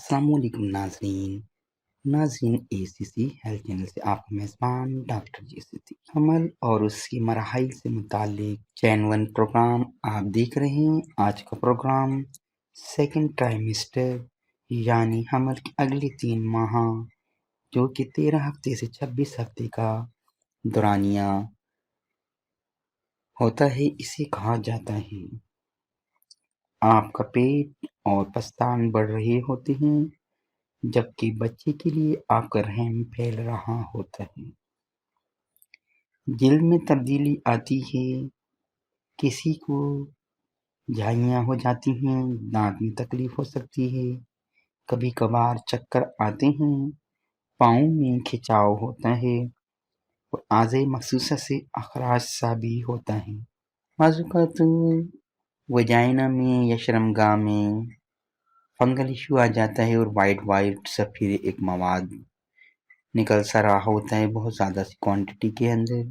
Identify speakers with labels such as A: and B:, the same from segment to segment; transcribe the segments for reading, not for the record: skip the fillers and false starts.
A: अस्सलाम वालेकुम नाज़रीन ACC हेल्थ चैनल से आपका मेज़बान डॉक्टर JCC हमल और उसकी मराहिल से मुतालिक चैन 1 प्रोग्राम आप देख रहे हैं। आज का प्रोग्राम सेकंड ट्राइमेस्टर यानी हमल के अगले 3 माह जो कि 13 हफ्ते से 26 हफ्ते का दौरानिया होता है, इसे कहा जाता है। आपका पेट और पस्तान बढ़ रहे होते हैं जबकि बच्चे के लिए आपका रहम फैल रहा होता है। जिल्द में तब्दीली आती है, किसी को झाइयाँ हो जाती हैं, दांत में तकलीफ हो सकती है, कभी कभार चक्कर आते हैं, पाँव में खिंचाव होता है और आज़े मखसूसा से अखराज सा भी होता है। बाज़ वजाइना में या शर्मगाह में फंगल इशू आ जाता है और वाइट सफ़ेद एक मवाद निकल सा रहा होता है बहुत ज़्यादा सी क्वांटिटी के अंदर।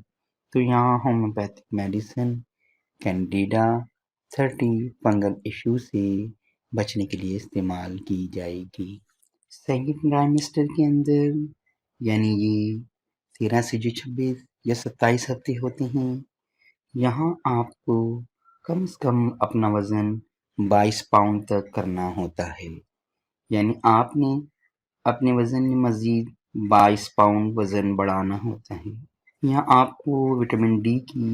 A: तो यहाँ homeopathic medicine Candida 30 fungal issue से बचने के लिए इस्तेमाल की जाएगी। सेकंड ट्राइमेस्टर के अंदर यानी ये 13 से जो 26 या 27 हफ्ते होते हैं, यहाँ आपको कम से कम अपना वज़न 22 पाउंड तक करना होता है। यानी आपने अपने वज़न में मज़ीद 22 पाउंड वज़न बढ़ाना होता है। यहाँ आपको विटामिन डी की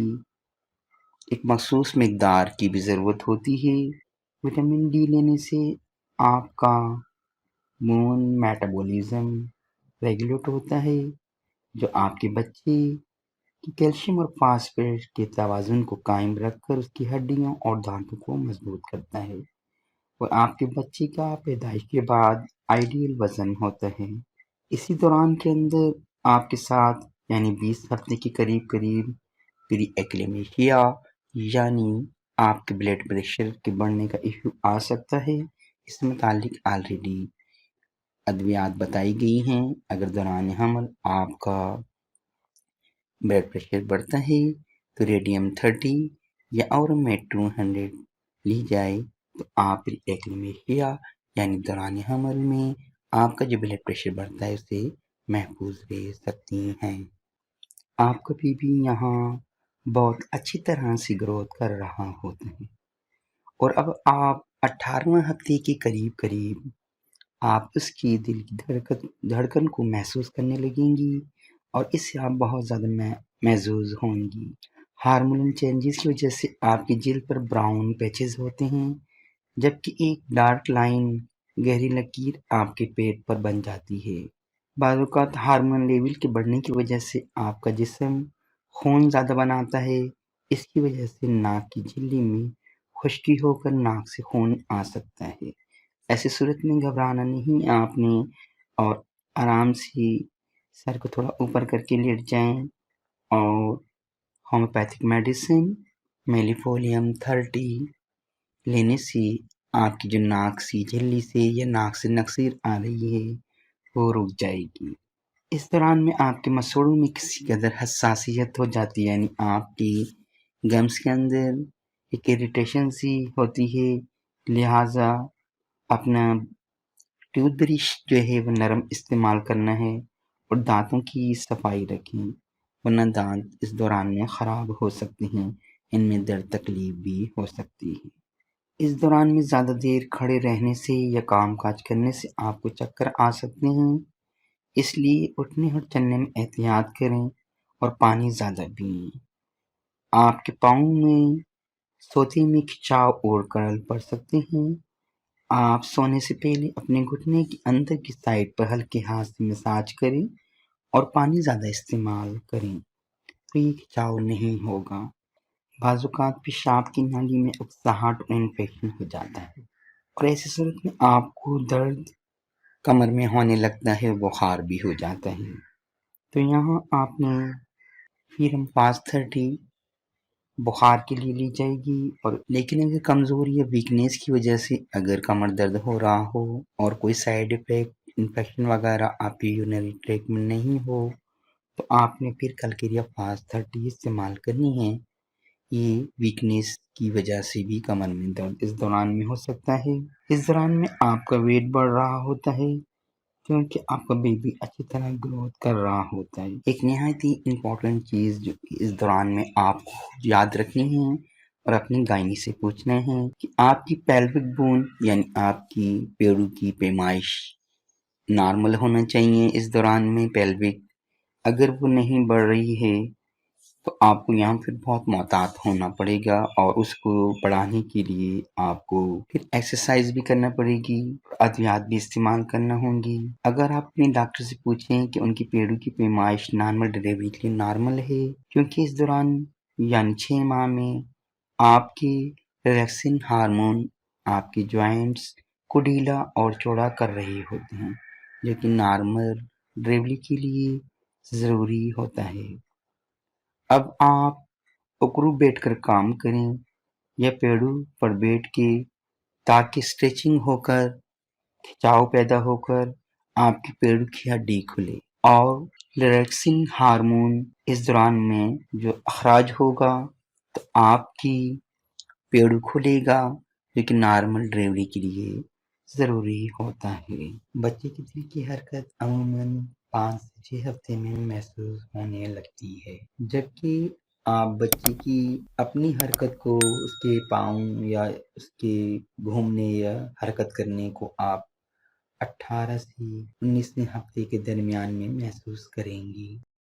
A: एक मखसूस मिकदार की भी ज़रूरत होती है। विटामिन डी लेने से आपका बोन मेटाबॉलिज्म रेगुलेट होता है, जो आपके बच्चे की कैल्शियम और फास्फोरस के तवाज़ुन को कायम रखकर उसकी हड्डियों और दांतों को मजबूत करता है और आपके बच्चे का पैदाइश के बाद आइडियल वज़न होता है। इसी दौरान के अंदर आपके साथ यानी 20 हफ्ते के करीब प्री एक्लेमेशिया यानी आपके ब्लड प्रेशर के बढ़ने का इशू आ सकता है। इस मुतालिक ऑलरेडी अद्वियात बताई गई हैं। अगर दौरान हमल आपका ब्लड प्रेशर बढ़ता है तो रेडियम 30 या औरमेट 200 ली जाए तो आप प्री एक्लेमेशिया यानी दौरान हमल में आपका जो ब्लड प्रेशर बढ़ता है उसे महफूज रह सकती हैं। आपका बीबी यहाँ बहुत अच्छी तरह से ग्रोथ कर रहा होता है और अब आप 18वें हफ्ते के करीब आप उसकी दिल की धड़कन को महसूस करने लगेंगी और इससे आप बहुत ज़्यादा महजूज होंगी। हार्मोनल चेंजेस की वजह से आपकी जिल्द पर ब्राउन पैचेस होते हैं, जबकि एक डार्क लाइन गहरी लकीर आपके पेट पर बन जाती है। बाज़ औक़ात हार्मोन लेवल के बढ़ने की वजह से आपका जिस्म खून ज़्यादा बनाता है। इसकी वजह से नाक की झिल्ली में खुश्की होकर नाक से खून आ सकता है। ऐसी सूरत में घबराना नहीं आपने और आराम से सर को थोड़ा ऊपर करके लेट जाएं और होम्योपैथिक मेडिसिन मेलिफोलियम 30 लेने से आपकी जो नाक से झिल्ली से या नाक से नक्सीर आ रही है वो रुक जाएगी। इस दौरान में आपके मसूड़ों में किसी कदर हसासियत हो जाती है, यानी आपकी गम्स के अंदर एक इरिटेशन सी होती है, लिहाजा अपना टूथब्रश जो है वो नरम इस्तेमाल करना है और दांतों की सफाई रखें, वरना दांत इस दौरान में ख़राब हो सकते हैं, इनमें दर्द तकलीफ भी हो सकती है। इस दौरान में ज़्यादा देर खड़े रहने से या काम काज करने से आपको चक्कर आ सकते हैं, इसलिए उठने और चलने में एहतियात करें और पानी ज़्यादा पिएं। आपके पाँव में सोते में खिंचाव और कर्ल पड़ सकते हैं। आप सोने से पहले अपने घुटने की अंदर की साइड पर हल्के हाथ से मसाज करें और पानी ज़्यादा इस्तेमाल करें, तो ये खिंचाव नहीं होगा। बाज़ औक़ात पेशाब की नाली में अक्सहाट और इन्फेक्शन हो जाता है और ऐसी सूरत में आपको दर्द कमर में होने लगता है, बुखार भी हो जाता है। तो यहाँ आपने सीरम फास्ट 30 बुखार के लिए ली जाएगी और लेकिन अगर कमज़ोरी या वीकनेस की वजह से अगर कमर दर्द हो रहा हो और कोई साइड इफ़ेक्ट इन्फेक्शन वगैरह आपकी यूरिनरी ट्रैक्ट में नहीं हो तो आपने फिर कलकेरिया फास्ट 30 इस्तेमाल करनी है। یہ ویکنیس کی وجہ سے بھی کمر میں درد اس دوران میں ہو سکتا ہے۔ اس دوران میں آپ کا ویٹ بڑھ رہا ہوتا ہے کیونکہ آپ کا بیبی اچھی طرح گروتھ کر رہا ہوتا ہے۔ ایک نہایت ہی امپورٹنٹ چیز جو اس دوران میں آپ کو یاد رکھنی ہے اور اپنی گائنی سے پوچھنا ہے کہ آپ کی پیلوک بون یعنی آپ کی پیڑو کی پیمائش نارمل ہونا چاہیے۔ اس دوران میں پیلوک اگر وہ نہیں بڑھ رہی ہے تو آپ کو یہاں پھر بہت محتاط ہونا پڑے گا، اور اس کو بڑھانے کے لیے آپ کو پھر ایکسرسائز بھی کرنا پڑے گی، ادویات بھی استعمال کرنا ہوں گی۔ اگر آپ اپنے ڈاکٹر سے پوچھیں کہ ان کی پیڑوں کی پیمائش نارمل ڈلیوری کے لیے نارمل ہے، کیونکہ اس دوران یعنی 6 ماہ میں آپ کی ریلیکسن ہارمون آپ کے جوائنٹس کو ڈھیلا اور چوڑا کر رہے ہوتے ہیں، جو کہ نارمل ڈلیوری کے لیے ضروری ہوتا ہے۔ اب آپ اکڑو بیٹھ کر کام کریں یا پیڑوں پر بیٹھ کے، تاکہ اسٹریچنگ ہو کر کھچاؤ پیدا ہو کر آپ کی پیڑوں کی ہڈی کھلے، اور ریلیکسنگ ہارمون اس دوران میں جو اخراج ہوگا تو آپ کی پیڑوں کھلے گا، جو کہ نارمل ڈلیوری کے لیے ضروری ہوتا ہے۔ بچے کی دل کی حرکت عموماً 5 سے 6 ہفتے میں محسوس ہونے لگتی ہے، جبکہ آپ بچے کی اپنی حرکت کو، اس کے پاؤں یا اس کے گھومنے یا حرکت کرنے کو آپ 18 سے 19 ہفتے کے درمیان میں محسوس کریں گی۔